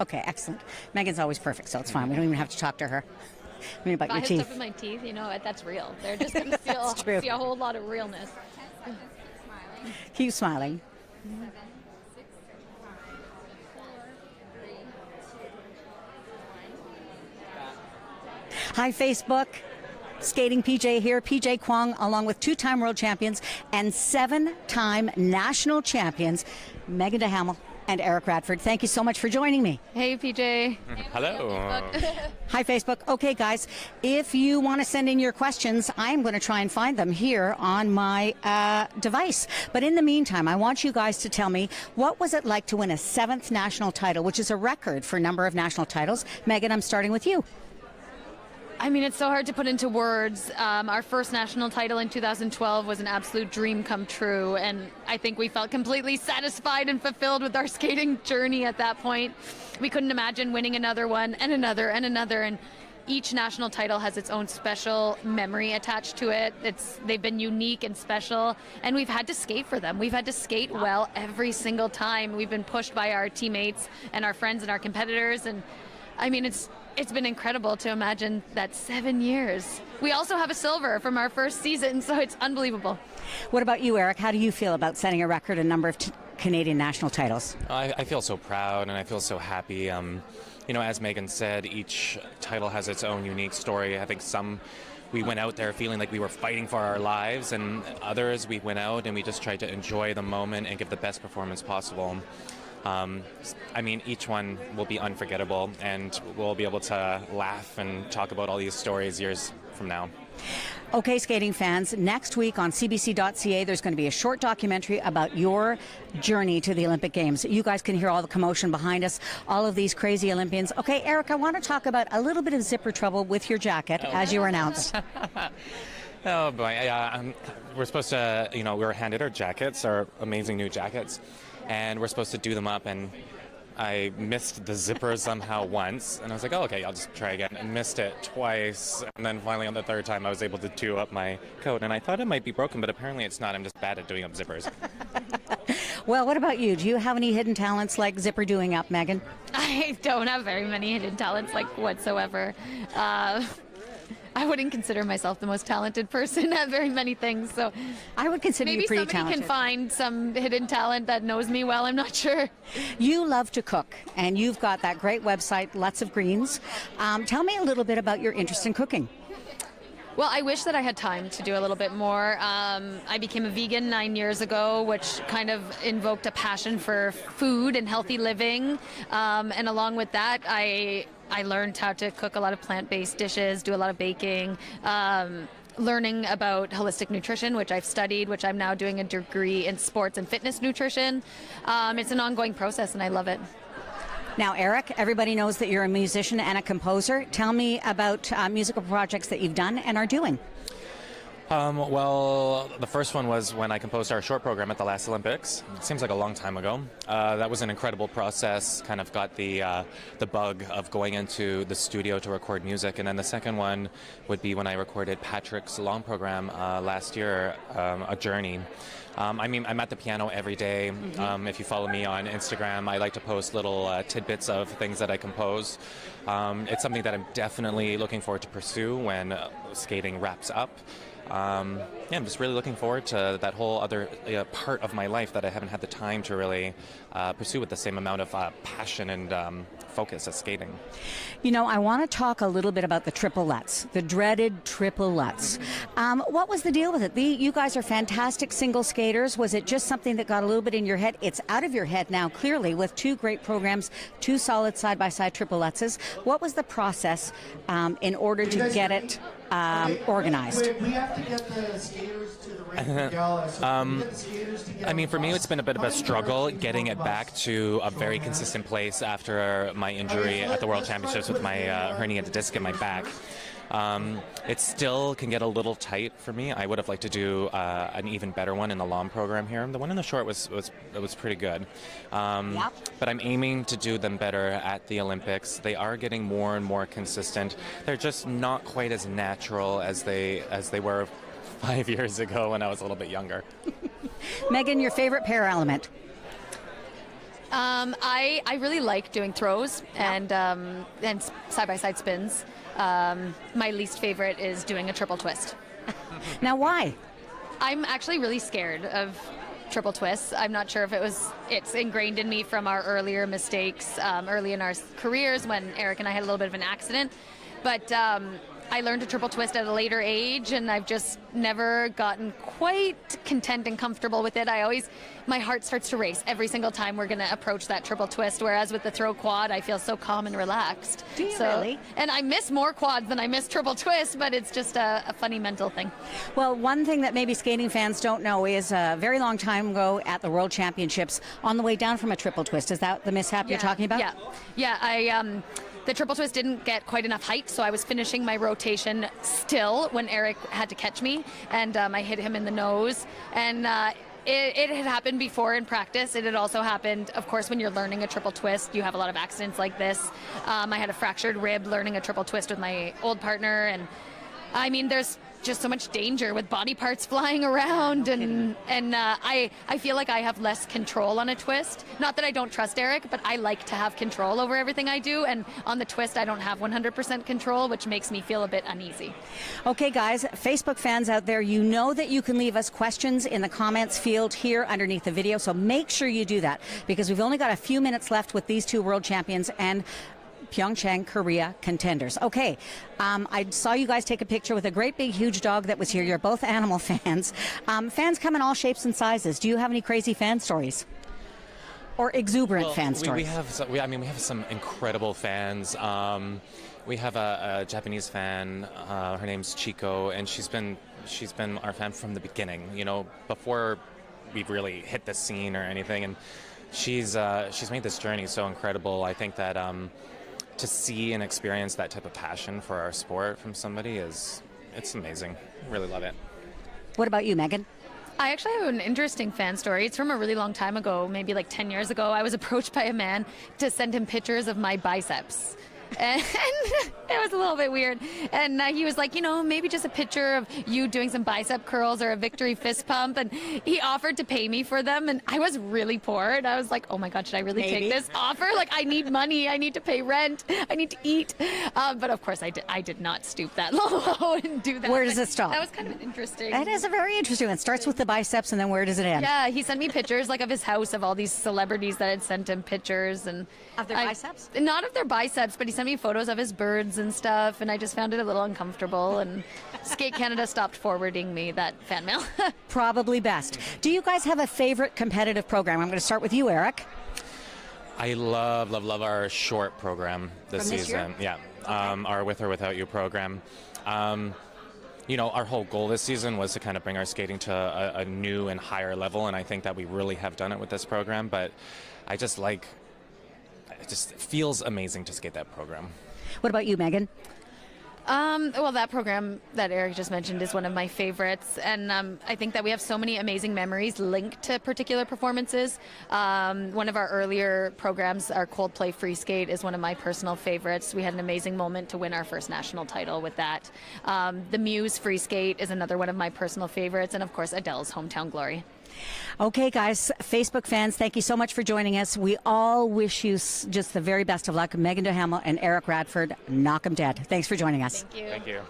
Okay, excellent. Megan's always perfect, so it's fine. We don't even have to talk to her. I mean, about if your I have teeth. stuff in my teeth, you know, that's real. They're just going to see a whole lot of realness. Keep smiling. Hi, Facebook. Skating PJ here. PJ Kwong, along with 2-time world champions and 7-time national champions, Meagan Duhamel and Eric Radford. Thank you so much for joining me. Hey, PJ. Hello. Hi, Facebook. Okay, guys, if you want to send in your questions, I'm going to try and find them here on my device. But in the meantime, I want you guys to tell me, what was it like to win a 7th national title, which is a record for number of national titles? Megan, I'm starting with you. I mean, it's so hard to put into words. Our first national title in 2012 was an absolute dream come true, and I think we felt completely satisfied and fulfilled with our skating journey at that point. We couldn't imagine winning another one and another and another, and each national title has its own special memory attached to it. They've been unique and special, and we've had to skate for them. We've had to skate well every single time. We've been pushed by our teammates and our friends and our competitors, and I mean, it's been incredible to imagine that 7 years. We also have a silver from our first season, so it's unbelievable. What about you, Eric? How do you feel about setting a record in number of Canadian national titles? I feel so proud and I feel so happy. You know, as Megan said, each title has its own unique story. I think we went out there feeling like we were fighting for our lives, and others we went out and we just tried to enjoy the moment and give the best performance possible. I mean, each one will be unforgettable, and we'll be able to laugh and talk about all these stories years from now. Okay, skating fans, next week on CBC.ca, there's going to be a short documentary about your journey to the Olympic Games. You guys can hear all the commotion behind us, all of these crazy Olympians. Okay, Eric, I want to talk about a little bit of zipper trouble with your jacket, as you were announced. Oh boy, we're supposed to, we were handed our jackets, our amazing new jackets, and we're supposed to do them up, and I missed the zipper somehow once, and I was like, oh, okay, I'll just try again, and missed it twice, and then finally on the third time I was able to do up my coat, and I thought it might be broken, but apparently it's not. I'm just bad at doing up zippers. Well, what about you? Do you have any hidden talents like zipper doing up, Megan? I don't have very many hidden talents like whatsoever. I wouldn't consider myself the most talented person at very many things, so I would consider you pretty talented. Maybe somebody can find some hidden talent that knows me well. I'm not sure. You love to cook, and you've got that great website, Lutz of Greens. Tell me a little bit about your interest in cooking. Well, I wish that I had time to do a little bit more. I became a vegan 9 years ago, which kind of invoked a passion for food and healthy living. And along with that, I learned how to cook a lot of plant-based dishes, do a lot of baking, learning about holistic nutrition, which I've studied, which I'm now doing a degree in sports and fitness nutrition. It's an ongoing process, and I love it. Now, Eric, everybody knows that you're a musician and a composer. Tell me about musical projects that you've done and are doing. Well, the first one was when I composed our short program at the last Olympics. It seems like a long time ago. That was an incredible process, kind of got the bug of going into the studio to record music. And then the second one would be when I recorded Patrick's long program last year, A Journey. I mean, I'm at the piano every day. If you follow me on Instagram, I like to post little tidbits of things that I compose. It's something that I'm definitely looking forward to pursue when skating wraps up. I'm just really looking forward to that whole other part of my life that I haven't had the time to really pursue with the same amount of passion and focus as skating. You know, I want to talk a little bit about the triple lutz, the dreaded triple lutz. What was the deal with it? You guys are fantastic single skaters. Was it just something that got a little bit in your head? It's out of your head now, clearly, with 2 great programs, 2 solid side-by-side triple lutzes. What was the process in order to get it organized? We have to get the skaters to the rink. I mean, for me, it's been a bit of a struggle getting it back to a very consistent place after my injury at the World Championships with my herniated disc in my back. It still can get a little tight for me. I would have liked to do an even better one in the long program here. The one in the short was pretty good. But I'm aiming to do them better at the Olympics. They are getting more and more consistent. They're just not quite as natural as they were 5 years ago when I was a little bit younger. Megan, your favorite pair element? I really like doing throws and side-by-side spins. My least favorite is doing a triple twist. Now, why? I'm actually really scared of triple twists. I'm not sure if it's ingrained in me from our earlier mistakes early in our careers when Eric and I had a little bit of an accident. But I learned a triple twist at a later age, and I've just never gotten quite content and comfortable with it. My heart starts to race every single time we're going to approach that triple twist, whereas with the throw quad, I feel so calm and relaxed. Do you really? And I miss more quads than I miss triple twists, but it's just a funny mental thing. Well, one thing that maybe skating fans don't know is a very long time ago at the World Championships, on the way down from a triple twist, is that the mishap you're talking about? Yeah. The triple twist didn't get quite enough height, so I was finishing my rotation still when Eric had to catch me, and I hit him in the nose. And it had happened before in practice. It had also happened, of course, when you're learning a triple twist. You have a lot of accidents like this. I had a fractured rib learning a triple twist with my old partner, and I mean, there's just so much danger with body parts flying around, and I feel like I have less control on a twist. Not that I don't trust Eric, but I like to have control over everything I do, and on the twist I don't have 100% control, which makes me feel a bit uneasy. Okay, guys, Facebook fans out there, you know that you can leave us questions in the comments field here underneath the video, so make sure you do that, because we've only got a few minutes left with these two world champions and Pyeongchang, Korea contenders. Okay, I saw you guys take a picture with a great big huge dog that was here. You're both animal fans. Fans come in all shapes and sizes. Do you have any crazy fan stories? Or exuberant fan stories? We have some incredible fans. We have a Japanese fan. Her name's Chico, and she's been our fan from the beginning. You know, before we really hit the scene or anything, and she's made this journey so incredible. I think that to see and experience that type of passion for our sport from somebody it's amazing. Really love it. What about you, Meagan? I actually have an interesting fan story. It's from a really long time ago, maybe like 10 years ago. I was approached by a man to send him pictures of my biceps. And it was a little bit weird. And he was like, maybe just a picture of you doing some bicep curls or a victory fist pump. And he offered to pay me for them. And I was really poor. And I was like, oh my God, should I really take this offer? Like, I need money. I need to pay rent. I need to eat. But of course, I did not stoop that low and do that. Where does it stop? That was kind of interesting. It is a very interesting one. It starts with the biceps, and then where does it end? Yeah, he sent me pictures like of his house, of all these celebrities that had sent him pictures. And of their biceps? Not of their biceps, but he sent me photos of his birds and stuff, and I just found it a little uncomfortable, and Skate Canada stopped forwarding me that fan mail. Probably best. Do you guys have a favorite competitive program? I'm going to start with you, Eric. I love our short program this season. Year? Yeah, okay. Our With or Without You program. Our whole goal this season was to kind of bring our skating to a new and higher level, and I think that we really have done it with this program, but it just feels amazing to skate that program. What about you, Meagan? Well, that program that Eric just mentioned is one of my favorites, and I think that we have so many amazing memories linked to particular performances. One of our earlier programs, our Coldplay Free Skate, is one of my personal favorites. We had an amazing moment to win our first national title with that. The Muse Free Skate is another one of my personal favorites, and of course Adele's Hometown Glory. Okay, guys, Facebook fans, thank you so much for joining us. We all wish you just the very best of luck. Meagan Duhamel and Eric Radford, knock 'em dead. Thanks for joining us. Thank you. Thank you.